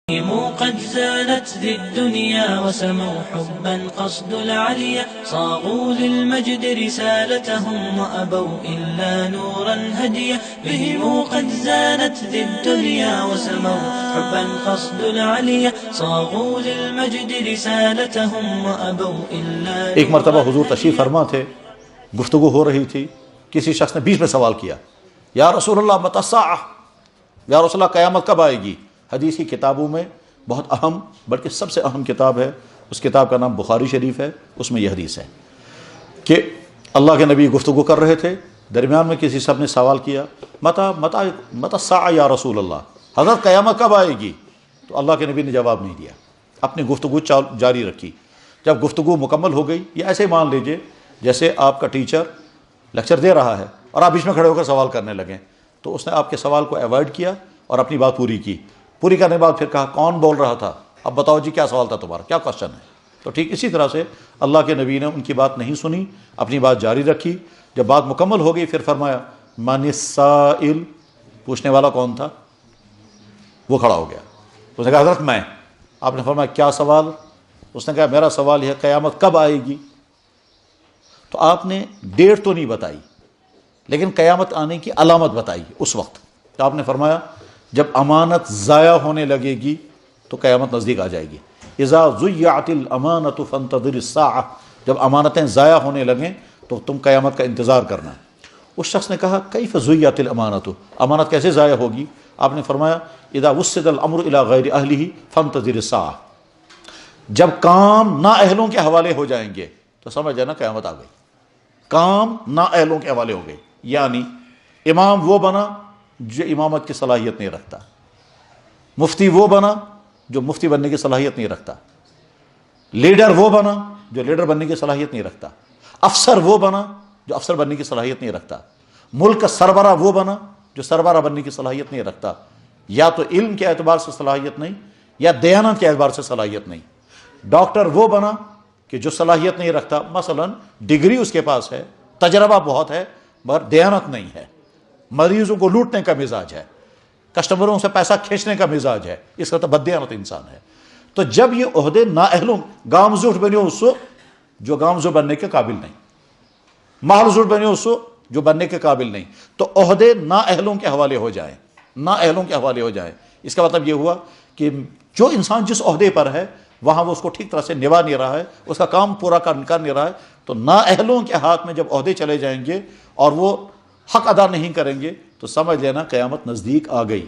قد زانت ذي الدنيا وسموا حبا قصد العليا صاغوا للمجد رسالتهم وأبوا إلا نورا هديا بهم قد زانت ذي الدنيا وسموا حبا قصد العليا صاغوا للمجد رسالتهم وأبوا إلا ایک مرتبہ حضور تشریف فرما تھے، گفتگو ہو رہی تھی، کسی شخص نے بیچ میں سوال کیا، یا رسول اللہ متی الساعہ، یا رسول اللہ قیامت کب آئے گی؟ حدیث کی کتابوں میں بہت اہم بلکہ سب سے اہم کتاب ہے، اس کتاب کا نام بخاری شریف ہے، اس میں یہ حدیث ہے کہ اللہ کے نبی گفتگو کر رہے تھے، درمیان میں کسی شخص نے سوال کیا متی الساعہ یا رسول اللہ، حضرت قیامت کب آئے گی؟ تو اللہ کے نبی نے جواب نہیں دیا، اپنی گفتگو جاری رکھی۔ جب گفتگو مکمل ہو گئی، یہ ایسے مان لیجئے جیسے آپ کا ٹیچر لیکچر دے رہا ہے اور آپ بیچ میں کھڑے ہو کر سوال کرنے لگیں، تو اس نے آپ کے سوال کو ایوائڈ کیا اور اپنی بات پوری کی، پوری کرنے کے بعد پھر کہا کون بول رہا تھا، اب بتاؤ جی کیا سوال تھا تمہارا، کیا کوشچن ہے؟ تو ٹھیک اسی طرح سے اللہ کے نبی نے ان کی بات نہیں سنی، اپنی بات جاری رکھی۔ جب بات مکمل ہو گئی پھر فرمایا من السائل، پوچھنے والا کون تھا؟ وہ کھڑا ہو گیا، اس نے کہا حضرت میں۔ آپ نے فرمایا کیا سوال؟ اس نے کہا میرا سوال یہ ہے قیامت کب آئے گی؟ تو آپ نے ڈیٹ تو نہیں بتائی لیکن قیامت آنے کی علامت بتائی اس وقت۔ تو آپ نے فرمایا جب امانت ضائع ہونے لگے گی تو قیامت نزدیک آ جائے گی۔ اذا ضیعت الامانۃ فانتظر الساعہ، جب امانتیں ضائع ہونے لگیں تو تم قیامت کا انتظار کرنا۔ اس شخص نے کہا کیف ضیعت الامانۃ، امانت کیسے ضائع ہوگی؟ آپ نے فرمایا اذا وسد الامر الی غیر اہلہ فانتظر الساعہ، جب کام نااہلوں کے حوالے ہو جائیں گے تو سمجھ لینا قیامت آ گئی۔ کام نااہلوں کے حوالے ہو گئے، یعنی امام وہ بنا جو امامت کی صلاحیت نہیں رکھتا، مفتی وہ بنا جو مفتی بننے کی صلاحیت نہیں رکھتا، لیڈر وہ بنا جو لیڈر بننے کی صلاحیت نہیں رکھتا، افسر وہ بنا جو افسر بننے کی صلاحیت نہیں رکھتا، ملک کا سربراہ وہ بنا جو سربراہ بننے کی صلاحیت نہیں رکھتا، یا تو علم کے اعتبار سے صلاحیت نہیں یا دیانت کے اعتبار سے صلاحیت نہیں۔ ڈاکٹر وہ بنا کہ جو صلاحیت نہیں رکھتا، مثلا ڈگری اس کے پاس ہے، تجربہ بہت ہے مگر دیانت نہیں ہے، مریضوں کو لوٹنے کا مزاج ہے، کسٹمروں سے پیسہ کھینچنے کا مزاج ہے، اس کا تو بددیانت انسان ہے۔ تو جب یہ عہدے نااہلوں، گامزوٹ بنے اس جو گامزو بننے کے قابل نہیں، معلزوٹ بنے اس جو بننے کے قابل نہیں، تو عہدے نااہلوں کے حوالے ہو جائیں، نااہلوں کے حوالے ہو جائیں۔ اس کا مطلب یہ ہوا کہ جو انسان جس عہدے پر ہے وہاں وہ اس کو ٹھیک طرح سے نبھا نہیں رہا ہے، اس کا کام پورا کر نہیں رہا ہے، تو نااہلوں کے ہاتھ میں جب عہدے چلے جائیں گے اور وہ حق ادا نہیں کریں گے تو سمجھ لینا قیامت نزدیک آ گئی۔